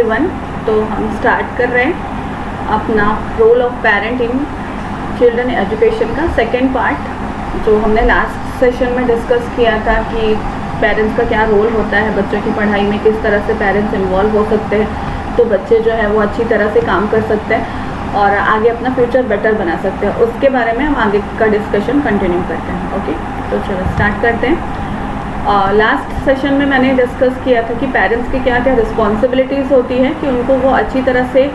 Everyone. तो हम start कर रहे हैं अपना role of parent in children education का सेकेंड पार्ट, जो हमने लास्ट सेशन में डिस्कस किया था कि पेरेंट्स का क्या रोल होता है बच्चों की पढ़ाई में, किस तरह से पेरेंट्स इन्वॉल्व हो सकते हैं तो बच्चे जो है वो अच्छी तरह से काम कर सकते हैं और आगे अपना फ्यूचर बेटर बना सकते हैं। उसके बारे में हम आगे का डिस्कशन कंटिन्यू करते हैं। ओके, तो चलो स्टार्ट करते हैं। लास्ट सेशन में मैंने डिस्कस किया था कि पेरेंट्स की क्या क्या रिस्पॉन्सिबिलिटीज़ होती हैं कि उनको वो अच्छी तरह से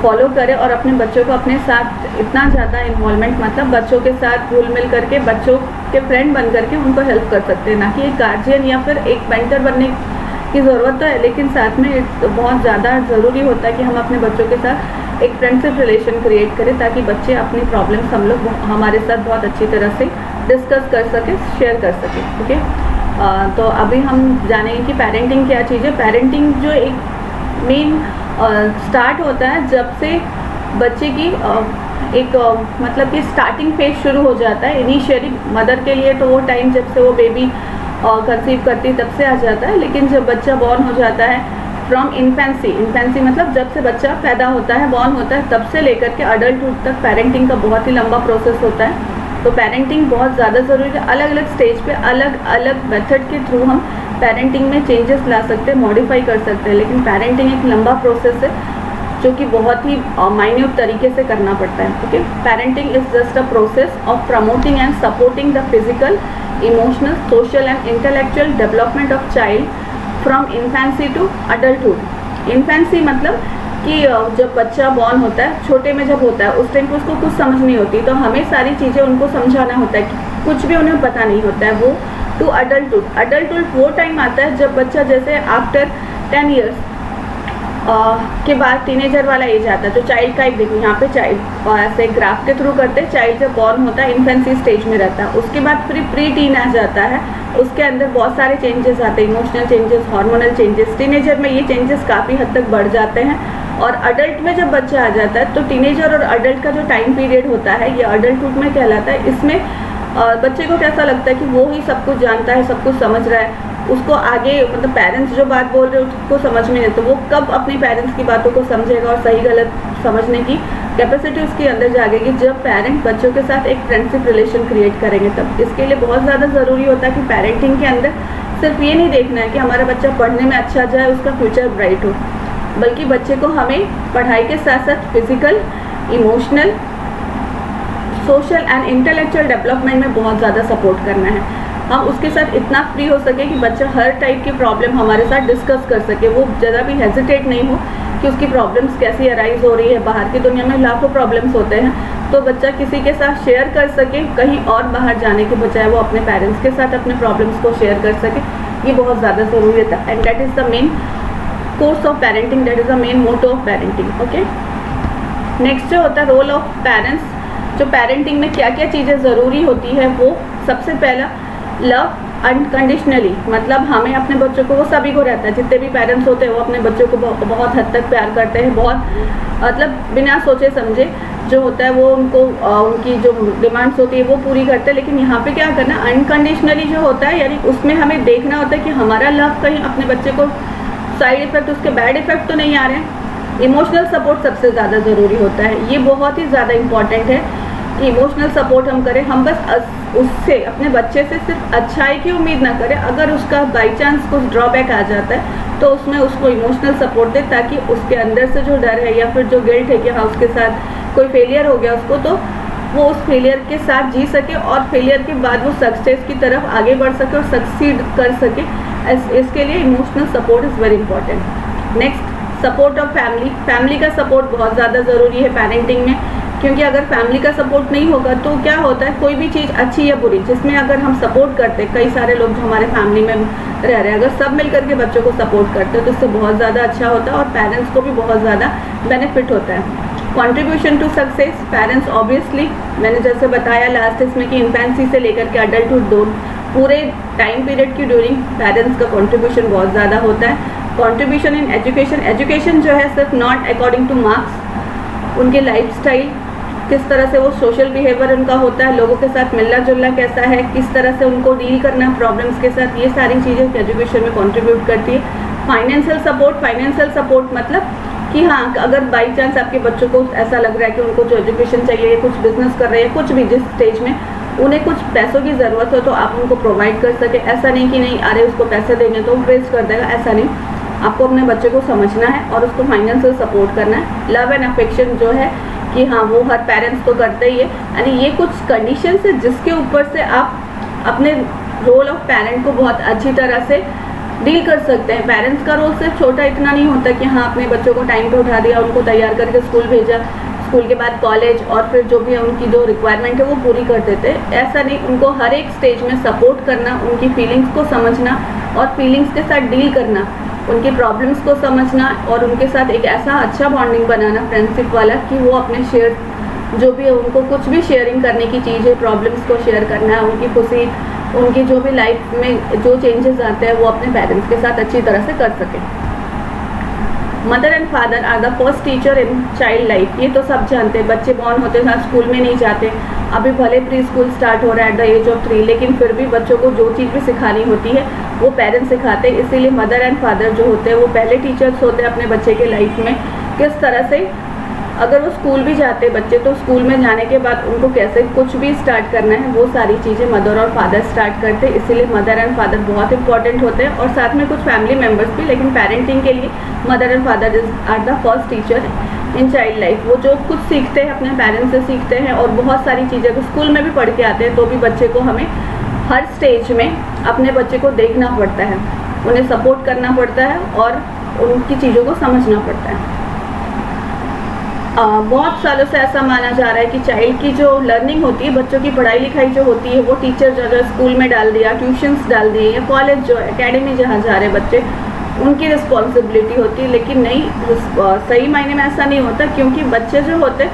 फॉलो करें और अपने बच्चों को अपने साथ इतना ज़्यादा इन्वॉल्वमेंट, मतलब बच्चों के साथ घुल मिल करके बच्चों के फ्रेंड बन करके उनको हेल्प कर सकते हैं, ना कि एक गार्जियन या फिर एक मेंटर बनने की ज़रूरत तो है, लेकिन साथ में बहुत ज़्यादा ज़रूरी होता है कि हम अपने बच्चों के साथ एक फ्रेंडशिप रिलेशन क्रिएट करें ताकि बच्चे अपनी प्रॉब्लम्स हम लोग हमारे साथ बहुत अच्छी तरह से डिस्कस कर सकें, शेयर कर सकें। ओके, तो अभी हम जानेंगे कि पेरेंटिंग क्या चीज़ है। पेरेंटिंग जो एक मेन स्टार्ट होता है जब से बच्चे की एक मतलब कि स्टार्टिंग फेज शुरू हो जाता है। इनिशियली मदर के लिए तो वो टाइम जब से वो बेबी कंसीव करती है तब से आ जाता है, लेकिन जब बच्चा बॉर्न हो जाता है फ्रॉम इन्फेंसी मतलब जब से बच्चा पैदा होता है, बॉर्न होता है, तब से लेकर के अडल्टहुड तक पेरेंटिंग का बहुत ही लंबा प्रोसेस होता है। तो पेरेंटिंग बहुत ज़्यादा ज़रूरी है। अलग अलग स्टेज पे अलग अलग मेथड के थ्रू हम पेरेंटिंग में चेंजेस ला सकते हैं, मॉडिफाई कर सकते हैं, लेकिन पेरेंटिंग एक लंबा प्रोसेस है जो कि बहुत ही माइन्यूट तरीके से करना पड़ता है। Okay, parenting is just a process of promoting and supporting the physical, emotional, social and intellectual development of child from infancy to adulthood. Infancy मतलब कि जब बच्चा बॉर्न होता है, छोटे में जब होता है उस टाइम पर उसको कुछ समझ नहीं होती, तो हमें सारी चीज़ें उनको समझाना होता है कि कुछ भी उन्हें पता नहीं होता है। वो टू अडल्टहुड वो टाइम आता है जब बच्चा जैसे आफ्टर 10 ईयर्स के बाद टीनेजर वाला एज आता है। तो चाइल्ड का एक देखो यहाँ पे चाइल्ड ऐसे ग्राफ के थ्रू करते हैं, चाइल्ड जब बॉर्न होता है इन्फेंसी स्टेज में रहता है, उसके बाद फिर प्री टीन आ जाता है, उसके अंदर बहुत सारे चेंजेस आते हैं, emotional changes, hormonal changes. Teenager में ये चेंजेस काफ़ी हद तक बढ़ जाते हैं और अडल्ट में जब बच्चा आ जाता है तो टीनेजर और अडल्ट का जो टाइम पीरियड होता है ये अडल्टहुड में कहलाता है। इसमें बच्चे को कैसा लगता है कि वो ही सब कुछ जानता है, सब कुछ समझ रहा है, उसको आगे मतलब पेरेंट्स जो बात बोल रहे हैं उसको समझ में नहीं, तो वो कब अपने पेरेंट्स की बातों को समझेगा और सही गलत समझने की कैपेसिटी उसके अंदर जागेगी जब पेरेंट बच्चों के साथ एक फ्रेंडशिप रिलेशन क्रिएट करेंगे तब। इसके लिए बहुत ज़्यादा ज़रूरी होता है कि पेरेंटिंग के अंदर सिर्फ ये नहीं देखना है कि हमारा बच्चा पढ़ने में अच्छा जाए, उसका फ्यूचर ब्राइट हो, बल्कि बच्चे को हमें पढ़ाई के साथ साथ physical, emotional, social and intellectual development में बहुत ज़्यादा सपोर्ट करना है। हम उसके साथ इतना फ्री हो सके कि बच्चा हर टाइप की प्रॉब्लम हमारे साथ डिस्कस कर सके, वो ज़रा भी हेजिटेट नहीं हो कि उसकी प्रॉब्लम्स कैसी अराइज हो रही है। बाहर की दुनिया में लाखों प्रॉब्लम्स होते हैं, तो बच्चा किसी के साथ शेयर कर सके, कहीं और बाहर जाने के बजाय वो अपने पेरेंट्स के साथ अपने प्रॉब्लम्स को शेयर कर सके, ये बहुत ज़्यादा ज़रूरी होता है। And that is the main course of parenting, that is the main motto of parenting. Okay, next जो होता है रोल ऑफ पेरेंट्स, जो पेरेंटिंग में क्या क्या चीज़ें ज़रूरी होती है, वो सबसे पहला लव अनकंडीशनली, मतलब हमें अपने बच्चों को, वो सभी को रहता है, जितने भी पेरेंट्स होते हैं वो अपने बच्चों को बहुत हद तक प्यार करते हैं, बहुत मतलब बिना सोचे समझे जो होता है वो उनको उनकी जो डिमांड्स होती है वो पूरी करते हैं। लेकिन यहाँ पे क्या करना, अनकंडीशनली जो होता है, यानी उसमें हमें देखना होता है कि हमारा लव कहीं अपने बच्चे को साइड इफ़ेक्ट, उसके बैड इफ़ेक्ट तो नहीं आ रहे हैं। इमोशनल सपोर्ट सबसे ज़्यादा ज़रूरी होता है, ये बहुत ही ज़्यादा इम्पॉर्टेंट है कि इमोशनल सपोर्ट हम करें। हम बस उससे, अपने बच्चे से सिर्फ अच्छाई की उम्मीद ना करें, अगर उसका बाई चांस कुछ ड्रॉबैक आ जाता है तो उसमें उसको इमोशनल सपोर्ट दें ताकि उसके अंदर से जो डर है या फिर जो गिल्ट है कि हाँ उसके साथ कोई फेलियर हो गया उसको, तो वो उस फेलियर के साथ जी सके और फेलियर के बाद वो सक्सेस की तरफ आगे बढ़ सके और सक्सीड कर सके। इसके लिए emotional support is very important. Next, support of family का सपोर्ट बहुत ज़्यादा ज़रूरी है पेरेंटिंग में, क्योंकि अगर फैमिली का सपोर्ट नहीं होगा तो क्या होता है, कोई भी चीज़ अच्छी या बुरी जिसमें अगर हम सपोर्ट करते हैं, कई सारे लोग जो हमारे फैमिली में रह रहे हैं अगर सब मिलकर के बच्चों को सपोर्ट करते हैं तो उससे बहुत ज़्यादा अच्छा होता है और पेरेंट्स को भी बहुत ज़्यादा बेनिफिट होता है। Contribution to success, parents obviously मैंने जैसे बताया लास्ट इसमें कि इन्फेंसी से लेकर के अडल्टहुड दो पूरे टाइम पीरियड की ड्यूरिंग पेरेंट्स का कंट्रीब्यूशन बहुत ज़्यादा होता है। कंट्रीब्यूशन इन एजुकेशन जो है सिर्फ नॉट अकॉर्डिंग टू मार्क्स, उनके लाइफस्टाइल, किस तरह से वो सोशल बिहेवियर उनका होता है, लोगों के साथ मिलना जुलना कैसा है, किस तरह से उनको डील करना है प्रॉब्लम्स के साथ, ये सारी चीज़ें एजुकेशन में कंट्रीब्यूट करती है। फाइनेंशियल सपोर्ट मतलब कि हाँ, अगर बाई चांस आपके बच्चों को ऐसा लग रहा है कि उनको जो एजुकेशन चाहिए, कुछ बिजनेस कर रहे हैं, कुछ भी जिस स्टेज में उन्हें कुछ पैसों की ज़रूरत हो तो आप उनको प्रोवाइड कर सके। ऐसा नहीं कि नहीं अरे उसको पैसे देंगे तो वेस्ट कर देगा, ऐसा नहीं। आपको अपने बच्चे को समझना है और उसको फाइनेंशियल सपोर्ट करना है। लव एंड अफेक्शन जो है कि हाँ, वो हर पेरेंट्स तो करते ही है, यानी ये कुछ कंडीशन है जिसके ऊपर से आप अपने रोल ऑफ पेरेंट को बहुत अच्छी तरह से डील कर सकते हैं। पेरेंट्स का रोल सिर्फ छोटा इतना नहीं होता कि हाँ, अपने बच्चों को टाइम पे उठा दिया, उनको तैयार करके स्कूल भेजा, स्कूल के बाद कॉलेज और फिर जो भी उनकी जो रिक्वायरमेंट है वो पूरी कर देते। ऐसा नहीं, उनको हर एक स्टेज में सपोर्ट करना, उनकी फीलिंग्स को समझना और फीलिंग्स के साथ डील करना, उनकी प्रॉब्लम्स को समझना और उनके साथ एक ऐसा अच्छा बॉन्डिंग बनाना फ्रेंडशिप वाला कि वो अपने शेयर जो भी उनको कुछ भी शेयरिंग करने की चीज़ है, प्रॉब्लम्स को शेयर करना है, उनकी खुशी, उनकी जो भी लाइफ में जो चेंजेस आते हैं वो अपने पेरेंट्स के साथ अच्छी तरह से कर सकें। Mother and father are the first teacher in child life. ये तो सब जानते हैं, बच्चे बॉर्न होते हैं स्कूल में नहीं जाते, अभी भले प्री स्कूल स्टार्ट हो रहा है एट द एज ऑफ 3, लेकिन फिर भी बच्चों को जो चीज़ भी सिखानी होती है वो पेरेंट्स सिखाते हैं। इसीलिए मदर एंड फादर जो होते हैं वो पहले टीचर्स होते हैं अपने बच्चे के लाइफ में। किस तरह से अगर वो स्कूल भी जाते बच्चे तो स्कूल में जाने के बाद उनको कैसे कुछ भी स्टार्ट करना है वो सारी चीज़ें मदर और फादर स्टार्ट करते हैं। इसीलिए मदर एंड फादर बहुत इंपॉर्टेंट होते हैं और साथ में कुछ फैमिली मेम्बर्स भी, लेकिन पेरेंटिंग के लिए mother and father are the first teacher in child life. वो जो कुछ सीखते हैं अपने पेरेंट्स से सीखते हैं और बहुत सारी चीज़ें स्कूल में भी पढ़ के आते हैं, तो भी बच्चे को हमें हर स्टेज में अपने बच्चे को देखना पड़ता है, उन्हें सपोर्ट करना पड़ता है और उनकी चीज़ों को समझना पड़ता है। बहुत सालों से ऐसा माना जा रहा है कि चाइल्ड की जो लर्निंग होती है, बच्चों की पढ़ाई लिखाई जो होती है, वो टीचर जो स्कूल में डाल दिया, ट्यूशन्स डाल दिए या कॉलेज जो एकेडमी जहाँ जा रहे बच्चे, उनकी रिस्पॉन्सिबिलिटी होती है। लेकिन नहीं, सही मायने में ऐसा नहीं होता, क्योंकि बच्चे जो होते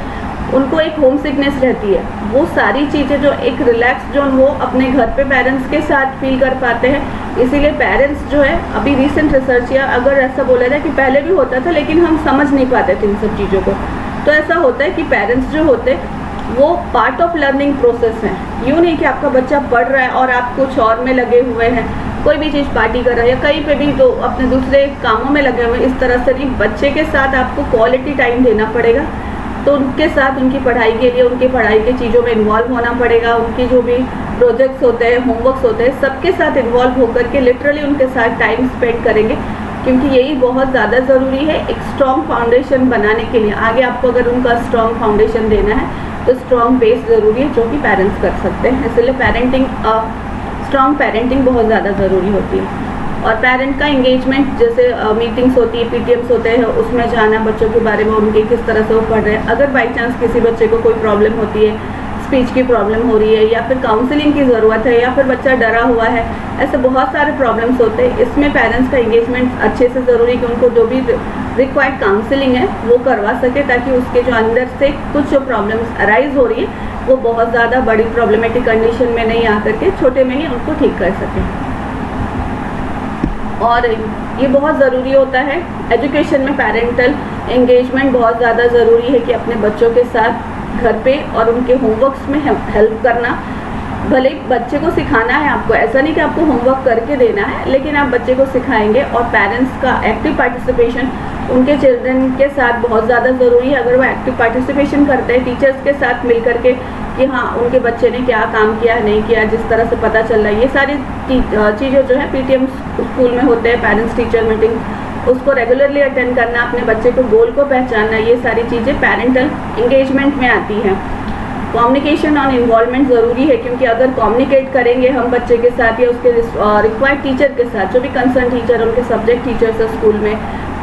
उनको एक होम सिकनेस रहती है। वो सारी चीज़ें जो एक रिलैक्स जोन वो अपने घर पे पेरेंट्स के साथ फील कर पाते हैं। इसीलिए पेरेंट्स जो है, अभी रिसेंट रिसर्च या अगर ऐसा बोला जाए कि पहले भी होता था लेकिन हम समझ नहीं पाते थे इन सब चीज़ों को, तो ऐसा होता है कि पेरेंट्स जो होते वो पार्ट ऑफ लर्निंग प्रोसेस है। यूँ नहीं कि आपका बच्चा पढ़ रहा है और आप कुछ और में लगे हुए हैं, कोई भी चीज़ पार्टी कर रहा है या कहीं पे भी तो अपने दूसरे कामों में लगे हुए हैं, इस तरह से नहीं। बच्चे के साथ आपको क्वालिटी टाइम देना पड़ेगा, तो उनके साथ उनकी पढ़ाई के लिए उनकी पढ़ाई की चीज़ों में इन्वॉल्व होना पड़ेगा। उनकी जो भी प्रोजेक्ट्स होते हैं, होमवर्क्स होते हैं, सबके साथ इन्वॉल्व होकर के लिटरली उनके साथ टाइम स्पेंड करेंगे, क्योंकि यही बहुत ज़्यादा ज़रूरी है एक स्ट्रॉन्ग फाउंडेशन बनाने के लिए। आगे आपको अगर उनका स्ट्रॉन्ग फाउंडेशन देना है तो स्ट्रॉन्ग बेस ज़रूरी है, जो कि पेरेंट्स कर सकते हैं। इसलिए स्ट्रॉन्ग पेरेंटिंग बहुत ज़्यादा ज़रूरी होती है। और पेरेंट का इंगेजमेंट, जैसे मीटिंग्स होती है, पीटीएम्स होते हैं, उसमें जाना, बच्चों के बारे में उनके किस तरह से वो पढ़ रहे हैं। अगर बाई चांस किसी बच्चे को कोई प्रॉब्लम होती है, स्पीच की प्रॉब्लम हो रही है या फिर काउंसलिंग की ज़रूरत है या फिर बच्चा डरा हुआ है, ऐसे बहुत सारे प्रॉब्लम्स होते हैं। इसमें पेरेंट्स का इंगेजमेंट अच्छे से ज़रूरी, कि उनको जो भी रिक्वायर्ड काउंसलिंग है वो करवा सके, ताकि उसके जो अंदर से कुछ जो प्रॉब्लम्स अराइज हो रही है वो बहुत ज़्यादा बड़ी प्रॉब्लमेटिक कंडीशन में नहीं आकर के छोटे में ही उनको ठीक कर सकें। और ये बहुत ज़रूरी होता है एजुकेशन में, पेरेंटल एंगेजमेंट बहुत ज़्यादा ज़रूरी है कि अपने बच्चों के साथ घर पे और उनके होमवर्क्स में हेल्प करना। भले बच्चे को सिखाना है आपको, ऐसा नहीं कि आपको होमवर्क करके देना है, लेकिन आप बच्चे को सिखाएंगे। और पेरेंट्स का एक्टिव पार्टिसिपेशन उनके चिल्ड्रन के साथ बहुत ज़्यादा ज़रूरी है। अगर वो एक्टिव पार्टिसिपेशन करते हैं टीचर्स के साथ मिल करके कि हाँ उनके बच्चे ने क्या काम किया नहीं किया, जिस तरह से पता चल रहा है, ये सारी चीज़ें जो है पीटीएम स्कूल में होते हैं, पेरेंट्स टीचर मीटिंग, उसको रेगुलरली अटेंड करना, अपने बच्चे को गोल को पहचानना, ये सारी चीज़ें पेरेंटल इंगेजमेंट में आती हैं। कम्युनिकेशन और इन्वॉल्वमेंट ज़रूरी है, क्योंकि अगर कम्युनिकेट करेंगे हम बच्चे के साथ या उसके रिक्वायर्ड टीचर के साथ, जो भी कंसर्न टीचर, उनके सब्जेक्ट टीचर्स है स्कूल में,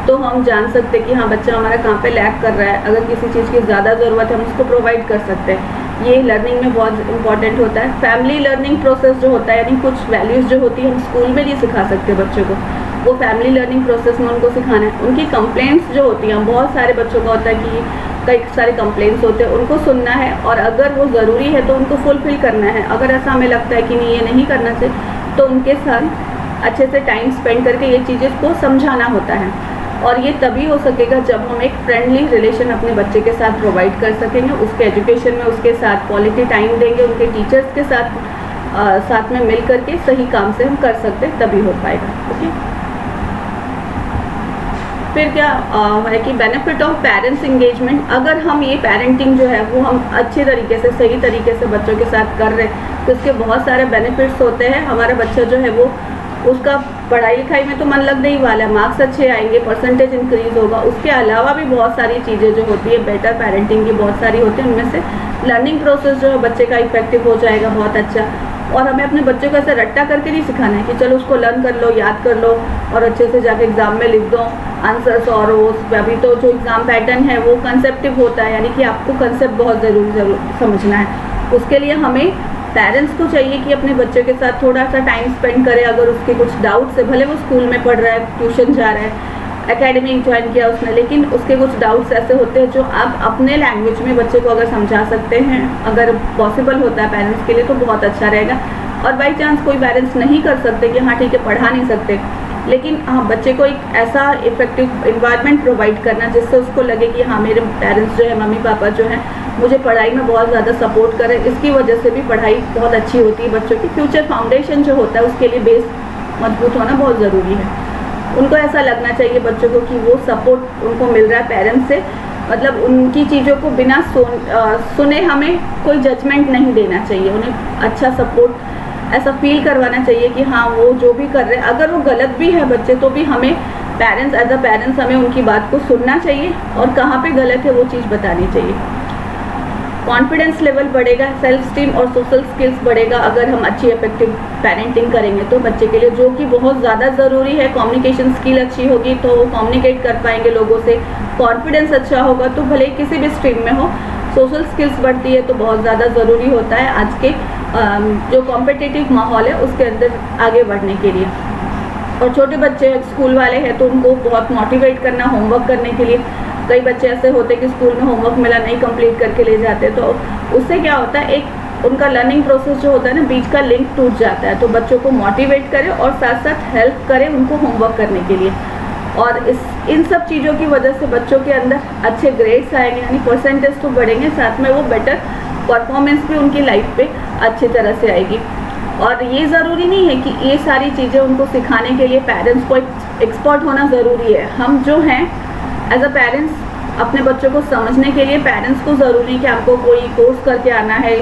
तो हम जान सकते हैं कि हाँ बच्चा हमारा कहाँ पे लैक कर रहा है। अगर किसी चीज़ की ज़्यादा ज़रूरत है हम उसको प्रोवाइड कर सकते हैं। ये लर्निंग में बहुत इंपॉर्टेंट होता है। फैमिली लर्निंग प्रोसेस जो होता है, यानी कुछ वैल्यूज़ जो होती है हम स्कूल में नहीं सिखा सकते बच्चों को, वो फैमिली लर्निंग प्रोसेस में उनको सिखाना है। उनकी कंप्लेंट्स जो होती हैं, बहुत सारे बच्चों का होता है कि कई सारे कंप्लेंट्स होते हैं, उनको सुनना है और अगर वो ज़रूरी है तो उनको फुलफिल करना है। अगर ऐसा हमें लगता है कि नहीं ये नहीं करना चाहिए, तो उनके साथ अच्छे से टाइम स्पेंड करके ये चीज़ें को समझाना होता है। और ये तभी हो सकेगा जब हम एक फ्रेंडली रिलेशन अपने बच्चे के साथ प्रोवाइड कर सकेंगे, उसके एजुकेशन में उसके साथ क्वालिटी टाइम देंगे, उनके टीचर्स के साथ में मिल करके सही काम से हम कर सकते हैं, तभी हो पाएगा। ओके। फिर क्या है कि बेनिफिट ऑफ पेरेंट्स इंगेजमेंट। अगर हम ये पेरेंटिंग जो है वो हम अच्छे तरीके से, सही तरीके से बच्चों के साथ कर रहे हैं तो इसके बहुत सारे बेनिफिट्स होते हैं। हमारा बच्चा जो है वो, उसका पढ़ाई लिखाई में तो मन लगने ही वाला है, मार्क्स अच्छे आएंगे, परसेंटेज इंक्रीज होगा। उसके अलावा भी बहुत सारी चीज़ें जो होती है बेटर पेरेंटिंग की बहुत सारी होती है, उनमें से लर्निंग प्रोसेस जो है बच्चे का इफेक्टिव हो जाएगा बहुत अच्छा। और हमें अपने बच्चों को ऐसे रट्टा करके नहीं सिखाना है कि चलो उसको लर्न कर लो, याद कर लो और अच्छे से जाके एग्जाम में लिख दो आंसर्स। और उस अभी तो जो एग्ज़ाम पैटर्न है वो कंसेप्टिव होता है, यानी कि आपको कंसेप्ट बहुत ज़रूर समझना है। उसके लिए हमें पेरेंट्स को चाहिए कि अपने बच्चों के साथ थोड़ा सा टाइम स्पेंड करे। अगर उसके कुछ डाउट्स है, भले वो स्कूल में पढ़ रहा है, ट्यूशन जा रहा है, एकेडमी ज्वाइन किया उसने, लेकिन उसके कुछ डाउट्स ऐसे होते हैं जो आप अपने लैंग्वेज में बच्चे को अगर समझा सकते हैं, अगर पॉसिबल होता है पेरेंट्स के लिए, तो बहुत अच्छा रहेगा। और बाई चांस कोई पेरेंट्स नहीं कर सकते कि हाँ ठीक है पढ़ा नहीं सकते, लेकिन हाँ बच्चे को एक ऐसा इफेक्टिव इन्वायरमेंट प्रोवाइड करना जिससे उसको लगे कि हाँ मेरे पेरेंट्स जो है, मम्मी पापा जो है, मुझे पढ़ाई में बहुत ज़्यादा सपोर्ट करें। इसकी वजह से भी पढ़ाई बहुत अच्छी होती है। बच्चों की फ्यूचर फाउंडेशन जो होता है उसके लिए बेस मजबूत होना बहुत ज़रूरी है। उनको ऐसा लगना चाहिए बच्चों को कि वो सपोर्ट उनको मिल रहा है पेरेंट्स से, मतलब उनकी चीज़ों को बिना सुने हमें कोई जजमेंट नहीं देना चाहिए। उन्हें अच्छा सपोर्ट ऐसा फील करवाना चाहिए कि हाँ वो जो भी कर रहे हैं, अगर वो गलत भी है बच्चे तो भी हमें पेरेंट्स, एज अ पेरेंट्स हमें उनकी बात को सुनना चाहिए और कहाँ पे गलत है वो चीज़ बतानी चाहिए। कॉन्फिडेंस लेवल बढ़ेगा, सेल्फ स्टीम और सोशल स्किल्स बढ़ेगा अगर हम अच्छी इफेक्टिव पेरेंटिंग करेंगे तो बच्चे के लिए, जो कि बहुत ज़्यादा ज़रूरी है। कम्युनिकेशन स्किल अच्छी होगी तो वो कम्युनिकेट कर पाएंगे लोगों से, कॉन्फिडेंस अच्छा होगा तो भले किसी भी स्ट्रीम में हो, सोशल स्किल्स बढ़ती है तो बहुत ज़्यादा ज़रूरी होता है आज के जो कॉम्पिटिटिव माहौल है उसके अंदर आगे बढ़ने के लिए। और छोटे बच्चे स्कूल वाले हैं तो उनको बहुत मोटिवेट करना होमवर्क करने के लिए। कई बच्चे ऐसे होते हैं कि स्कूल में होमवर्क मिला नहीं कंप्लीट करके ले जाते, तो उससे क्या होता है एक उनका लर्निंग प्रोसेस जो होता है ना, बीच का लिंक टूट जाता है। तो बच्चों को मोटिवेट करें और साथ साथ हेल्प करें उनको होमवर्क करने के लिए। और इन सब चीज़ों की वजह से बच्चों के अंदर अच्छे ग्रेड्स आएंगे, यानी परसेंटेज तो बढ़ेंगे, साथ में वो बेटर परफॉर्मेंस भी उनकी लाइफ पे अच्छी तरह से आएगी। और ये ज़रूरी नहीं है कि ये सारी चीज़ें उनको सिखाने के लिए पेरेंट्स को एक्सपर्ट होना ज़रूरी है। हम जो हैं एज अ पेरेंट्स अपने बच्चों को समझने के लिए पेरेंट्स को ज़रूरी है कि आपको कोई कोर्स करके आना है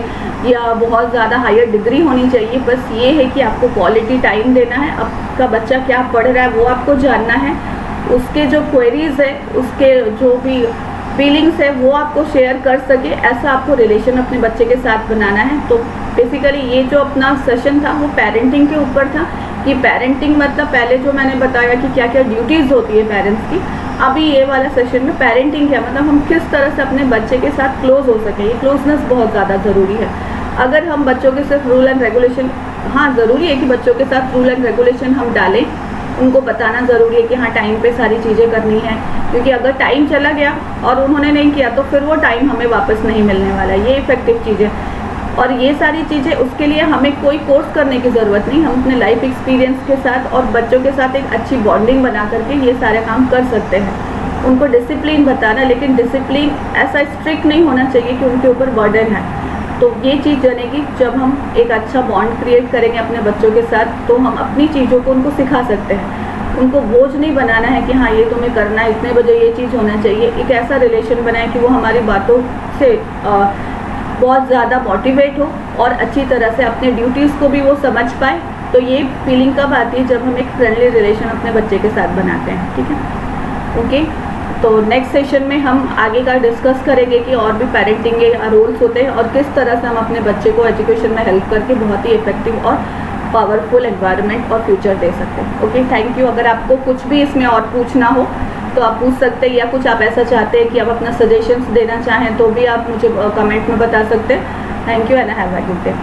या बहुत ज़्यादा हायर डिग्री होनी चाहिए। बस ये है कि आपको क्वालिटी टाइम देना है, आपका बच्चा क्या पढ़ रहा है वो आपको जानना है, उसके जो क्वेरीज़ है, उसके जो भी फीलिंग्स है वो आपको शेयर कर सके, ऐसा आपको रिलेशन अपने बच्चे के साथ बनाना है। तो बेसिकली ये जो अपना सेशन था वो पेरेंटिंग के ऊपर था कि पेरेंटिंग मतलब पहले जो मैंने बताया कि क्या क्या ड्यूटीज़ होती है पेरेंट्स की, अभी ये वाला सेशन में पेरेंटिंग है, मतलब हम किस तरह से अपने बच्चे के साथ क्लोज हो सकें। ये क्लोजनेस बहुत ज़्यादा ज़रूरी है। अगर हम बच्चों के सिर्फ रूल एंड रेगुलेशन, हाँ ज़रूरी है कि बच्चों के साथ रूल एंड रेगुलेशन हम डालें, उनको बताना ज़रूरी है कि हाँ टाइम पे सारी चीज़ें करनी है, क्योंकि अगर टाइम चला गया और उन्होंने नहीं किया तो फिर वो टाइम हमें वापस नहीं मिलने वाला। ये इफेक्टिव चीज़ें और ये सारी चीज़ें, उसके लिए हमें कोई कोर्स करने की ज़रूरत नहीं, हम अपने लाइफ एक्सपीरियंस के साथ और बच्चों के साथ एक अच्छी बॉन्डिंग बना करके ये सारे काम कर सकते हैं। उनको डिसिप्लिन बताना, लेकिन डिसिप्लिन ऐसा स्ट्रिक्ट नहीं होना चाहिए कि उनके ऊपर बर्डन है। तो ये चीज़ जानेगी जब हम एक अच्छा बॉन्ड क्रिएट करेंगे अपने बच्चों के साथ, तो हम अपनी चीज़ों को उनको सिखा सकते हैं। उनको बोझ नहीं बनाना है कि हाँ ये तुम्हें करना है, इतने बजे ये चीज़ होना चाहिए। एक ऐसा रिलेशन बनाए कि वो हमारी बातों से बहुत ज़्यादा मोटिवेट हो और अच्छी तरह से अपने ड्यूटीज़ को भी वो समझ पाए। तो ये फीलिंग कब आती है, जब हम एक फ्रेंडली रिलेशन अपने बच्चे के साथ बनाते हैं। ठीक है, ओके। तो नेक्स्ट सेशन में हम आगे का डिस्कस करेंगे कि और भी पेरेंटिंग के रोल्स होते हैं और किस तरह से हम अपने बच्चे को एजुकेशन में हेल्प करके बहुत ही इफेक्टिव और पावरफुल एनवायरनमेंट और फ्यूचर दे सकते हैं। Okay, thank you. अगर आपको कुछ भी इसमें और पूछना हो तो आप पूछ सकते हैं, या कुछ आप ऐसा चाहते हैं कि आप अपना सजेशंस देना चाहें तो भी आप मुझे कमेंट में बता सकते हैं। Thank you and have a good day.